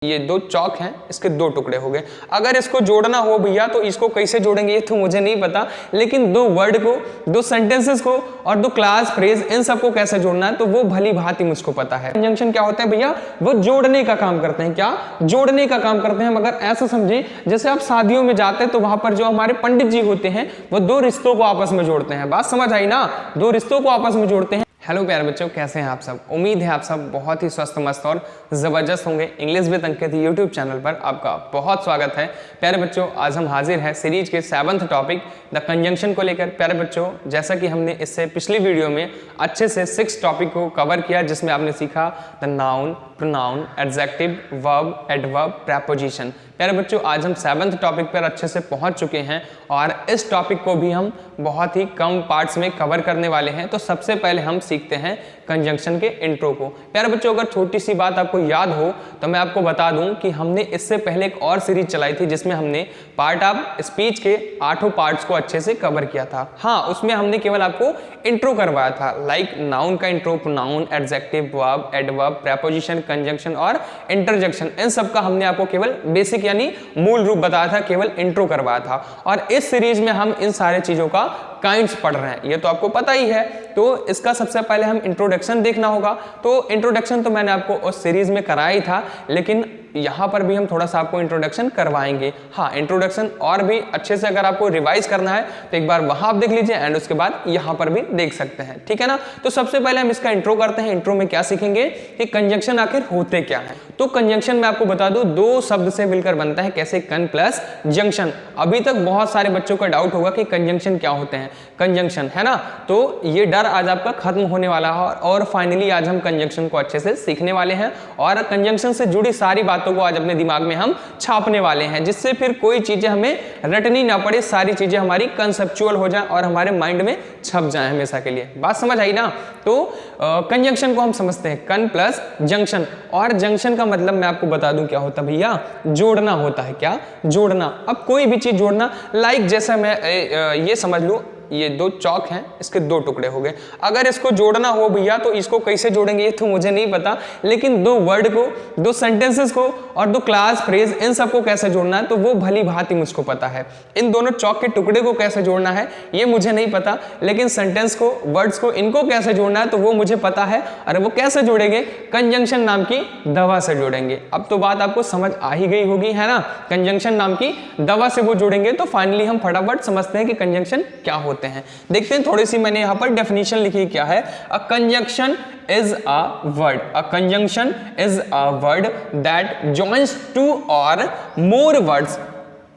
ये दो चौक हैं, इसके दो टुकड़े हो गए। अगर इसको जोड़ना हो भैया तो इसको कैसे जोड़ेंगे ये तो मुझे नहीं पता, लेकिन दो वर्ड को, दो सेंटेंसेस को और दो क्लास फ्रेज, इन सबको कैसे जोड़ना है तो वो भली भांति मुझको पता है। कंजंक्शन क्या होता है भैया? वो जोड़ने का काम करते हैं। क्या? जोड़ने का काम करते हैं। मगर ऐसा समझे जैसे आप शादियों में जाते हैं तो वहां पर जो हमारे पंडित जी होते हैं वो दो रिश्तों को आपस में जोड़ते हैं। बात समझ आई ना? दो रिश्तों को आपस में जोड़ते हैं। हेलो प्यारे बच्चों, कैसे हैं आप सब? उम्मीद है आप सब बहुत ही स्वस्थ, मस्त और ज़बरदस्त होंगे। English with Ankit YouTube channel पर आपका बहुत स्वागत है। प्यारे बच्चों, आज हम हाजिर हैं सीरीज के 7th टॉपिक द कंजंक्शन को लेकर। प्यारे बच्चों, जैसा कि हमने इससे पिछली वीडियो में अच्छे से 6 टॉपिक को कवर किया, जिसमें आपने सीखा the noun, pronoun, adjective, verb, adverb, preposition. प्यारे बच्चों, आज हम 7th टॉपिक पर अच्छे से पहुंच चुके हैं और इस टॉपिक को भी हम बहुत ही कम पार्ट्स में कवर करने वाले हैं। तो सबसे पहले हम सीखते हैं कंजंक्शन के इंट्रो को। प्यारे बच्चों, अगर छोटी सी बात आपको याद हो तो मैं आपको बता दूं कि हमने इससे पहले एक और सीरीज चलाई थी जिसमें हमने पार्ट ऑफ स्पीच के 8 पार्ट्स को अच्छे से कवर किया था। हाँ, उसमें हमने केवल आपको इंट्रो करवाया था, लाइक नाउन का intro, pronoun, adjective, verb, adverb, preposition, conjunction और इंटरजेक्शन। इन सब का हमने आपको केवल बेसिक यानी मूल रूप बताया था, केवल इंट्रो करवाया था। और इस सीरीज में हम इन सारे चीजों का काइंड्स पढ़ रहे हैं, ये तो आपको पता ही है। तो इसका सबसे पहले हम इंट्रोडक्शन देखना होगा। तो इंट्रोडक्शन तो मैंने आपको उस सीरीज में कराया ही था, लेकिन यहाँ पर भी हम थोड़ा सा आपको इंट्रोडक्शन करवाएंगे। हाँ, इंट्रोडक्शन और भी अच्छे से अगर आपको रिवाइज करना है तो एक बार वहां आप देख लीजिए एंड उसके बाद यहाँ पर भी देख सकते हैं, ठीक है ना। तो सबसे पहले हम इसका इंट्रो करते हैं। इंट्रो में क्या सीखेंगे कि कंजंक्शन आखिर होते क्या है। तो कंजंक्शन में आपको बता दूं, दो शब्द से मिलकर बनता है। कैसे? कन प्लस जंक्शन। अभी तक बहुत सारे बच्चों का डाउट होगा कि कंजंक्शन क्या होते हैं, कंजंक्शन, है ना। तो ये डर आज आपका खत्म होने वाला है और फाइनली आज हम कंजंक्शन को अच्छे से सीखने वाले हैं और कंजंक्शन से जुड़ी सारी बातों को आज अपने दिमाग में हम छापने वाले हैं, जिससे फिर कोई चीजें हमें रटनी ना पड़े, सारी चीजें हमारी कंसेप्चुअल हो जाए और हमारे माइंड में छप जाए हमेशा के लिए। बात समझ आई ना? तो कंजंक्शन को हम समझते हैं कन प्लस जंक्शन। और जंक्शन का मतलब मैं आपको बता दूं क्या होता है भैया? जोड़ना होता है। क्या? जोड़ना। अब कोई भी चीज जोड़ना, लाइक जैसा मैं ये समझ लूं, ये दो चौक हैं, इसके दो टुकड़े हो गए। अगर इसको जोड़ना हो भैया तो इसको कैसे जोड़ेंगे ये तो मुझे नहीं पता, लेकिन दो वर्ड को, दो सेंटेंसेस को और दो क्लास फ्रेज, इन सबको कैसे जोड़ना है तो वो भली भांति मुझको पता है। इन दोनों चौक के टुकड़े को कैसे जोड़ना है ये मुझे नहीं पता, लेकिन सेंटेंस को, वर्ड्स को, इनको कैसे जोड़ना है तो वो मुझे पता है। और वो कैसे जोड़ेंगे? कंजंक्शन नाम की दवा से जोड़ेंगे। अब तो बात आपको समझ आ ही गई होगी, है ना। कंजंक्शन नाम की दवा से वो जोड़ेंगे। तो फाइनली हम फटाफट समझते हैं कि कंजंक्शन क्या होता है। देखते हैं, थोड़ी सी मैंने यहां पर डेफिनेशन लिखी, क्या है? A conjunction is a word, a conjunction is a word that joins two और मोर वर्ड्स।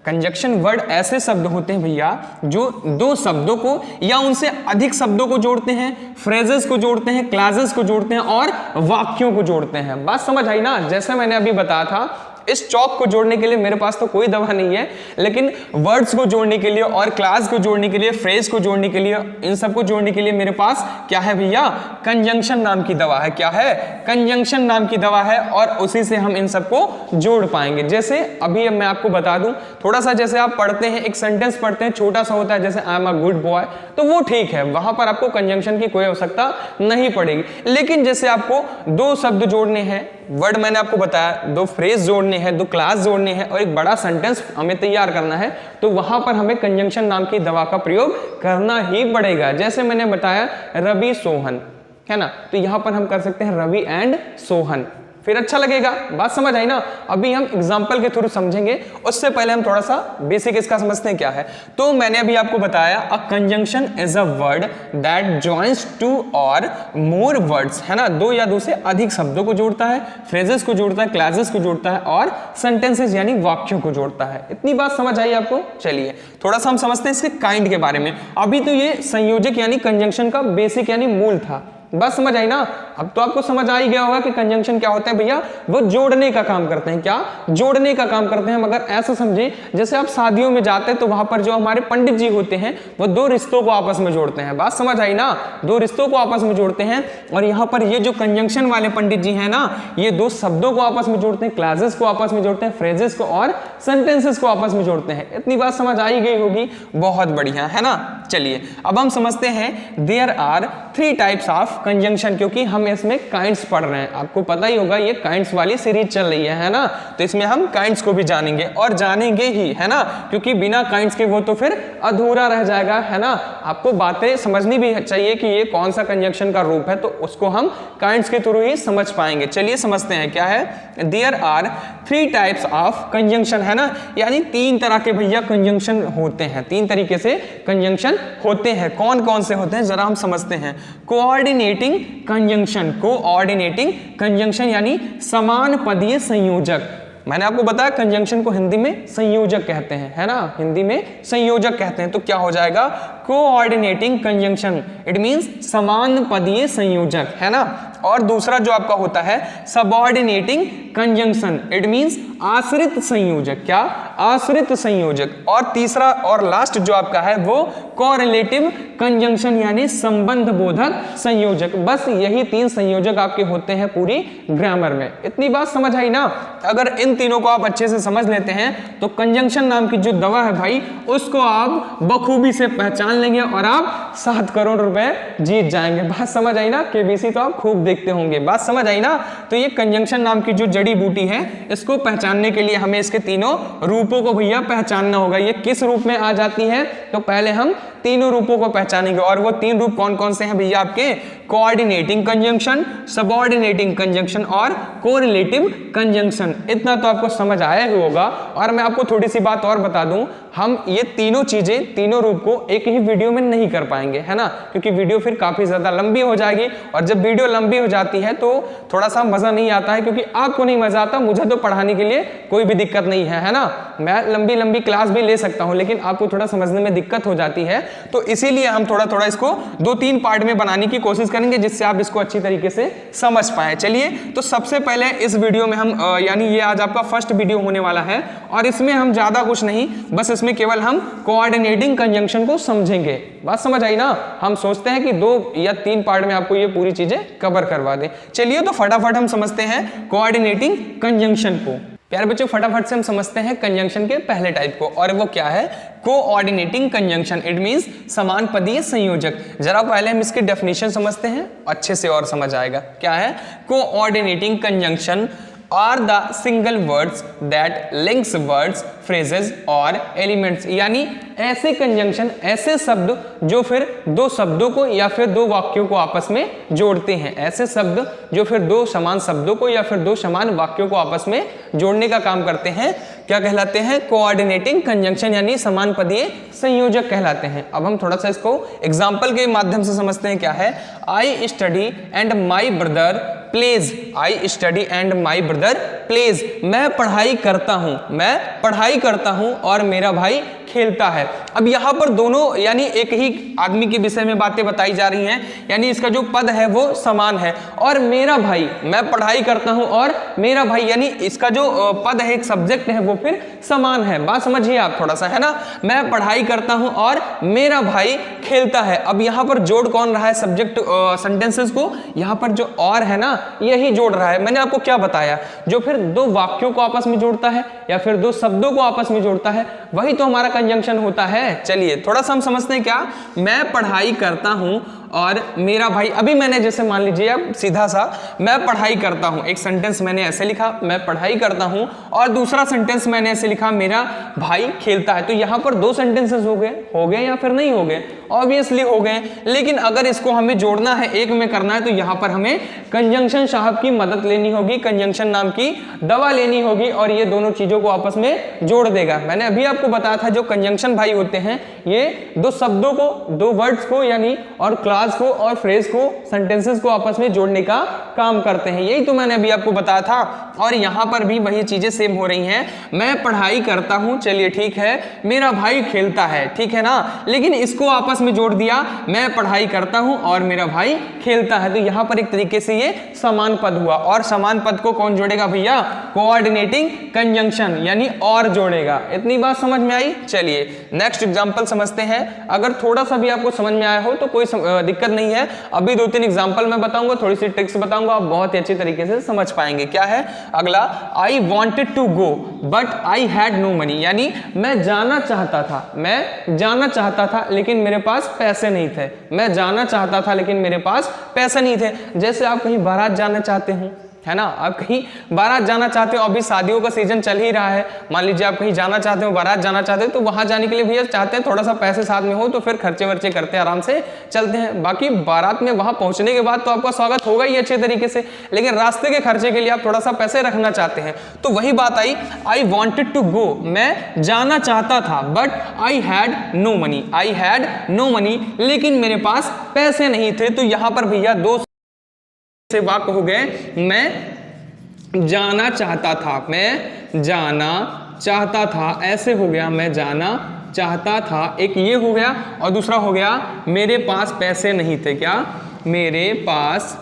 कंजंक्शन वर्ड ऐसे शब्द होते हैं भैया जो दो शब्दों को या उनसे अधिक शब्दों को जोड़ते हैं, फ्रेजेस को जोड़ते हैं, क्लासेस को जोड़ते हैं और वाक्यों को जोड़ते हैं। बात समझ आई ना? जैसे मैंने अभी बताया था, इस चौक को जोड़ने के लिए मेरे पास तो कोई दवा नहीं है, लेकिन वर्ड्स को जोड़ने के लिए और क्लास को जोड़ने के लिए, फ्रेज को जोड़ने के लिए, इन सबको जोड़ने के लिए मेरे पास क्या है भैया? कंजंक्शन नाम की दवा है। क्या है? कंजंक्शन नाम की दवा है और उसी से हम इन सबको जोड़ पाएंगे। जैसे अभी मैं आपको बता दूं, थोड़ा सा जैसे आप पढ़ते हैं, एक सेंटेंस पढ़ते हैं, छोटा सा होता है, जैसे I am a good boy, तो वो ठीक है, वहां पर आपको कंजंक्शन की कोई आवश्यकता नहीं पड़ेगी। लेकिन जैसे आपको दो शब्द जोड़ने हैं, वर्ड मैंने आपको बताया, दो फ्रेज जोड़ने हैं, दो क्लास जोड़ने हैं और एक बड़ा सेंटेंस हमें तैयार करना है, तो वहां पर हमें कंजंक्शन नाम की दवा का प्रयोग करना ही पड़ेगा। जैसे मैंने बताया रवि सोहन, है ना, तो यहां पर हम कर सकते हैं रवि एंड सोहन, फिर अच्छा लगेगा। बात समझ आई ना? अभी हम एग्जांपल के थ्रू समझेंगे, उससे पहले हम थोड़ा सा बेसिक इसका समझते हैं क्या है। तो मैंने अभी आपको बताया a conjunction is a word that joins two और मोर वर्ड्स, है ना, दो या दो से अधिक शब्दों को जोड़ता है, फ्रेजेस को जोड़ता है, क्लासेस को जोड़ता है और सेंटेंसेस यानी वाक्यों को जोड़ता है। इतनी बात समझ आई आपको? चलिए थोड़ा सा हम समझते हैं इसके काइंड के बारे में। अभी तो ये संयोजक यानी कंजंक्शन का बेसिक यानी मूल था। बस समझ आई ना? अब तो आपको समझ आ ही गया होगा कि कंजंक्शन क्या होता है भैया? वो जोड़ने का काम करते हैं। क्या? जोड़ने का काम करते हैं। मगर ऐसा समझे जैसे आप शादियों में जाते हैं तो वहां पर जो हमारे पंडित जी होते हैं वो दो रिश्तों को आपस में जोड़ते हैं। बात समझ आई ना? दो रिश्तों को आपस में जोड़ते हैं। और यहाँ पर ये जो कंजंक्शन वाले पंडित जी है ना, ये दो शब्दों को आपस में जोड़ते हैं, क्लासेस को आपस में जोड़ते हैं, फ्रेजेस को और सेंटेंसेस को आपस में जोड़ते हैं। इतनी बात समझ आ ही गई होगी, बहुत बढ़िया, है ना। चलिए अब हम समझते हैं there are 3 types of conjunction, क्योंकि हम इसमें काइंड्स पढ़ रहे हैं, आपको पता ही होगा ये काइंड्स वाली सीरीज चल रही है ना, तो इसमें हम काइंड्स को भी जानेंगे और जानेंगे ही, है ना, क्योंकि बिना काइंड्स के वो तो फिर अधूरा रह जाएगा, है ना। आपको बातें समझनी भी चाहिए कि ये कौन सा कंजंक्शन का रूप है, तो उसको हम काइंड्स के थ्रू ही समझ पाएंगे। चलिए समझते हैं क्या है। There are 3 types of conjunction, है ना, यानी 3 तरह के भैया कंजंक्शन होते हैं, 3 तरीके से कंजंक्शन होते हैं। कौन कौन से होते हैं जरा हम समझते हैं। कोऑर्डिनेटिंग कंजंक्शन, कोऑर्डिनेटिंग कंजंक्शन यानी समान पदीय संयोजक। मैंने आपको बताया कंजंक्शन को हिंदी में संयोजक कहते हैं, है ना, हिंदी में संयोजक कहते हैं, तो क्या हो जाएगा कोऑर्डिनेटिंग कंजंक्शन, इट मींस समान पदीय संयोजक, है ना। और दूसरा जो आपका होता है सबऑर्डिनेटिंग कंजंक्शन, इट मींस आश्रित संयोजक, क्या आश्रित संयोजक। और तीसरा और लास्ट जो आपका है वो कोरिलेटिव कंजंक्शन यानी संबंध बोधक संयोजक। बस यही 3 संयोजक आपके होते हैं पूरी ग्रामर में। इतनी बात समझ आई ना। अगर इन तीनों को आप अच्छे से समझ लेते हैं तो कंजंक्शन नाम की जो दवा है भाई उसको आप बखूबी से पहचान लेंगे और आप 7 करोड़ रुपए जीत जाएंगे। बात समझ आई ना। केबीसी तो आप खूब देखते होंगे, बात समझ आई ना। तो ये कंजंक्शन नाम की जो जड़ी बूटी है इसको पहचानने के लिए हमें इसके तीनों रूपों को भैया पहचानना होगा। ये किस रूप में आ जाती है तो पहले हम तीनों रूपों को पहचानेंगे। और वो 3 रूप कौन कौन से हैं भैया आपके? कोऑर्डिनेटिंग कंजंक्शन, सबऑर्डिनेटिंग कंजंक्शन और कोरिलेटिव कंजंक्शन। इतना तो आपको समझ आया ही होगा। और मैं आपको थोड़ी सी बात और बता दूं, हम ये तीनों चीजें, तीनों रूप को एक ही वीडियो में नहीं कर पाएंगे, है ना, क्योंकि वीडियो फिर काफी ज्यादा लंबी हो जाएगी। और जब वीडियो लंबी हो जाती है तो थोड़ा सा मजा नहीं आता है, क्योंकि आपको नहीं मजा आता, मुझे तो पढ़ाने के लिए कोई भी दिक्कत नहीं है ना। मैं लंबी लंबी क्लास भी ले सकता हूं, लेकिन आपको थोड़ा समझने में दिक्कत हो जाती है। तो इसीलिए हम थोड़ा थोड़ा इसको 2-3 पार्ट में बनाने की कोशिश करेंगे, जिससे आप इसको अच्छी तरीके से समझ पाए। चलिए, तो सबसे पहले इस वीडियो में हम यानी ये आज आपका फर्स्ट वीडियो होने वाला है और इसमें हम ज्यादा कुछ नहीं, बस इसमें केवल हम कोऑर्डिनेटिंग कंजंक्शन को समझेंगे। बात समझ आई ना। हम सोचते हैं कि 2 या 3 पार्ट में आपको ये पूरी चीजें कवर करवा दें। चलिए, तो फटाफट हम समझते हैं कोऑर्डिनेटिंग कंजंक्शन को। प्यारे बच्चों, फटाफट से हम समझते हैं कंजंक्शन के पहले टाइप को, और वो क्या है? कोऑर्डिनेटिंग कंजंक्शन, इट मींस समान पदीय संयोजक। जरा पहले हम इसकी डेफिनेशन समझते हैं, अच्छे से और समझ आएगा। क्या है? Coordinating conjunction are the single words that links words, phrases और एलिमेंट्स, यानी ऐसे कंजंक्शन, ऐसे शब्द जो फिर 2 शब्दों को या फिर 2 वाक्यों को आपस में जोड़ते हैं। ऐसे शब्द जो फिर 2 समान शब्दों को या फिर 2 समान वाक्यों को आपस में जोड़ने का काम करते हैं, क्या कहलाते हैं? कोऑर्डिनेटिंग कंजंक्शन यानी समान पदीय संयोजक कहलाते हैं। अब हम थोड़ा सा इसको एग्जाम्पल के माध्यम से समझते हैं। क्या है? I study and my brother plays. I study and my brother plays, मैं पढ़ाई करता हूं, मैं पढ़ाई करता हूं और मेरा भाई खेलता है। अब यहां पर दोनों यानी एक ही आदमी के विषय में बातें बताई जा रही हैं, यानी इसका जो पद है वो समान है। और मेरा भाई, मैं पढ़ाई करता हूं और मेरा भाई, यानी इसका जो पद है, एक सब्जेक्ट है, वो फिर समान है। बात समझिए आप थोड़ा सा, है ना। मैं पढ़ाई करता हूं और मेरा भाई खेलता है। अब यहां पर जोड़ कौन रहा है सब्जेक्ट सेंटेंसेस को? यहां पर जो और है ना, यही जोड़ रहा है। मैंने आपको क्या बताया? जो फिर 2 वाक्यों को आपस में जोड़ता है या फिर 2 शब्दों को आपस में जोड़ता है, वही तो हमारा कंजंक्शन होता है। चलिए, थोड़ा सा हम समझते हैं। क्या? मैं पढ़ाई करता हूं और मेरा भाई, अभी मैंने जैसे मान लीजिए अब सीधा सा, मैं पढ़ाई करता हूं, एक सेंटेंस मैंने ऐसे लिखा, मैं पढ़ाई करता हूं, और दूसरा सेंटेंस मैंने ऐसे लिखा, मेरा भाई खेलता है। तो यहां पर 2 सेंटेंसेस हो गए या फिर नहीं हो गए? ऑब्वियसली हो गए। लेकिन अगर इसको हमें जोड़ना है, एक में करना है, तो यहां पर हमें कंजंक्शन साहब की मदद लेनी होगी, कंजंक्शन नाम की दवा लेनी होगी, और ये दोनों चीजों को आपस में जोड़ देगा। मैंने अभी आपको बताया था जो कंजंक्शन भाई होते हैं, ये 2 शब्दों को, 2 वर्ड्स को यानी और क्लास को और फ्रेज को, सेंटेंसेस को आपस में जोड़ने का काम करते हैं। यही तो मैंने अभी आपको बताया था। और यहां पर भी वही चीजें सेम हो रही हैं। मैं पढ़ाई करता हूं, चलिए ठीक है, मेरा भाई खेलता है, ठीक है ना। लेकिन इसको आपस में जोड़ दिया, मैं पढ़ाई करता हूं और मेरा भाई खेलता है। तो यहां पर एक तरीके से ये समान पद हुआ। और समान पद को कौन जोड़ेगा भैया? कोऑर्डिनेटिंग कंजंक्शन यानी और जोड़ेगा। इतनी बात समझ में आई। चलिए नेक्स्ट एग्जांपल समझते हैं। अगर थोड़ा सा भी आपको समझ में आया हो तो कोई दिक्कत नहीं है। अभी 2-3 एग्जांपल मैं बताऊंगा, थोड़ी सी ट्रिक्स बताऊंगा, आप बहुत ही अच्छी तरीके से समझ पाएंगे। क्या है अगला, I wanted to go but I had no money, यानी मैं जाना चाहता था लेकिन मेरे पास पैसे नहीं थे। मैं जाना चाहता था लेकिन मेरे पास पैसे नहीं थे। जैसे आप कहीं बारात जाना चाहते हो, है ना, आप कहीं बारात जाना चाहते हो, अभी शादियों का सीजन चल ही रहा है, मान लीजिए आप कहीं जाना चाहते हो, बारात जाना चाहते हो, तो वहां जाने के लिए भैया चाहते हैं थोड़ा सा पैसे साथ में हो, तो फिर खर्चे वर्चे करते आराम से चलते हैं। बाकी बारात में वहां पहुंचने के बाद तो आपका स्वागत होगा ही अच्छे तरीके से, लेकिन रास्ते के खर्चे के लिए आप थोड़ा सा पैसे रखना चाहते हैं। तो वही बात आई, आई वॉन्टेड टू गो, मैं जाना चाहता था, but I had no money, लेकिन मेरे पास पैसे नहीं थे। तो यहां पर भैया दो से वाक्य हो गए, मैं जाना चाहता था, ऐसे हो गया, मैं जाना चाहता था, एक ये हो गया, और दूसरा हो गया मेरे पास पैसे नहीं थे। क्या, मेरे पास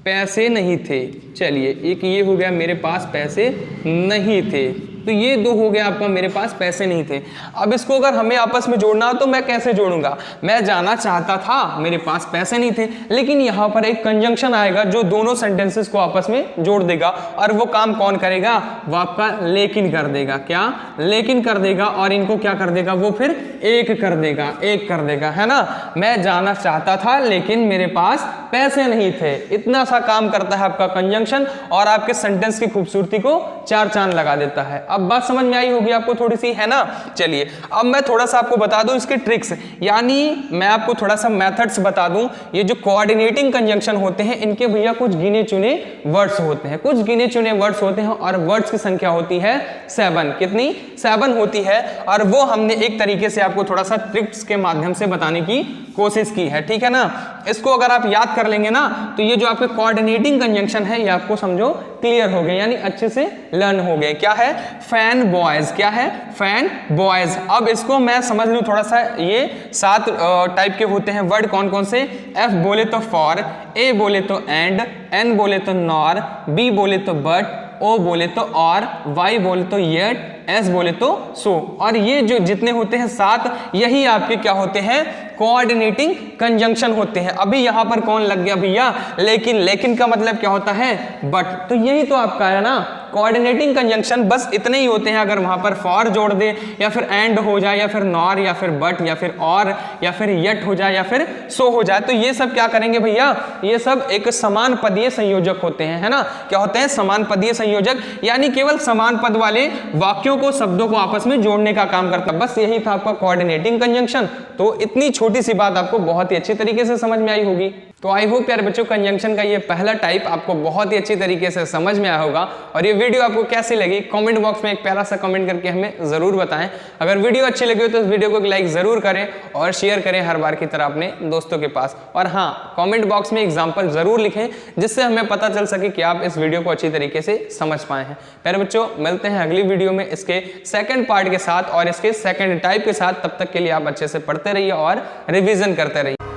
पैसे नहीं थे। चलिए, एक ये हो गया, मेरे पास पैसे नहीं थे। तो ये दो हो गया आपका, मेरे पास पैसे नहीं थे। अब इसको अगर हमें आपस में जोड़ना हो तो मैं कैसे जोड़ूंगा, मैं जाना चाहता था, मेरे पास पैसे नहीं थे, लेकिन यहां पर एक कंजंक्शन आएगा जो दोनों सेंटेंसेस को आपस में जोड़ देगा, और वो काम कौन करेगा, वो आपका लेकिन कर देगा। क्या, लेकिन कर देगा, और इनको क्या कर देगा, वो फिर एक कर देगा, है ना। मैं जाना चाहता था लेकिन मेरे पास पैसे नहीं थे, इतना सा काम करता है आपका कंजंक्शन, और आपके सेंटेंस की खूबसूरती को चार चांद लगा देता है। अब बात समझ में आई होगी आपको थोड़ी सी, है ना। चलिए, अब मैं थोड़ा सा आपको बता दूं इसके ट्रिक्स, यानी मैं आपको थोड़ा सा मेथड्स बता दूं। ये जो कोऑर्डिनेटिंग कंजंक्शन होते हैं, इनके भैया कुछ गिने चुने वर्ड्स होते हैं, और वर्ड्स की संख्या होती है 7। कितनी, 7 होती है, और वो हमने एक तरीके से आपको थोड़ा सा ट्रिक्स के माध्यम से बताने की कोशिश की है, ठीक है ना। इसको अगर आप याद कर लेंगे ना, तो ये जो आपके कोऑर्डिनेटिंग कंजंक्शन है, ये आपको समझो क्लियर हो गए, यानी अच्छे से लर्न हो गए। क्या है, फैन बॉयज। क्या है, फैन बॉयज। अब इसको मैं समझ लूं थोड़ा सा, ये 7 टाइप के होते हैं वर्ड, कौन कौन से, F बोले तो फॉर, A बोले तो एंड, N बोले तो नॉर, B बोले तो बट, O बोले तो और, Y बोले तो येट, S बोले तो सो। और ये जो जितने होते हैं 7, यही आपके क्या होते हैं, कोऑर्डिनेटिंग कंजंक्शन होते हैं। अभी यहां पर कौन लग गया भैया, लेकिन का मतलब क्या होता है, बट। तो यही तो आपका है ना कोऑर्डिनेटिंग कंजंक्शन, बस इतने ही होते हैं। अगर वहां पर फॉर जोड़ दे, या फिर एंड हो जाए, या फिर नॉर, या फिर बट, या फिर और, या फिर येट हो जाए, या फिर सो हो जाए, तो ये सब क्या करेंगे भैया, ये सब एक समान पदीय संयोजक होते हैं, है ना। क्या होते हैं, समान पदीय संयोजक, यानी केवल समान पद वाले वाक्यों को, शब्दों को आपस में जोड़ने का काम करता है। बस यही था आपका कोऑर्डिनेटिंग कंजंक्शन। तो इतनी छोटी सी बात आपको बहुत ही अच्छी तरीके से समझ में आई होगी। तो आई होप प्यारे बच्चों, कंजंक्शन का ये पहला टाइप आपको बहुत ही अच्छी तरीके से समझ में आया होगा। और ये वीडियो आपको कैसी लगी, कमेंट बॉक्स में एक प्यारा सा कमेंट करके हमें जरूर बताएं। अगर वीडियो अच्छी लगी हो तो इस वीडियो को एक लाइक जरूर करें, और शेयर करें हर बार की तरह अपने दोस्तों के पास। और हाँ, कमेंट बॉक्स में एग्जाम्पल जरूर लिखें, जिससे हमें पता चल सके कि आप इस वीडियो को अच्छी तरीके से समझ पाए हैं। प्यारे बच्चों, मिलते हैं अगली वीडियो में इसके सेकंड पार्ट के साथ और इसके सेकंड टाइप के साथ। तब तक के लिए आप अच्छे से पढ़ते रहिए और रिविजन करते रहिए।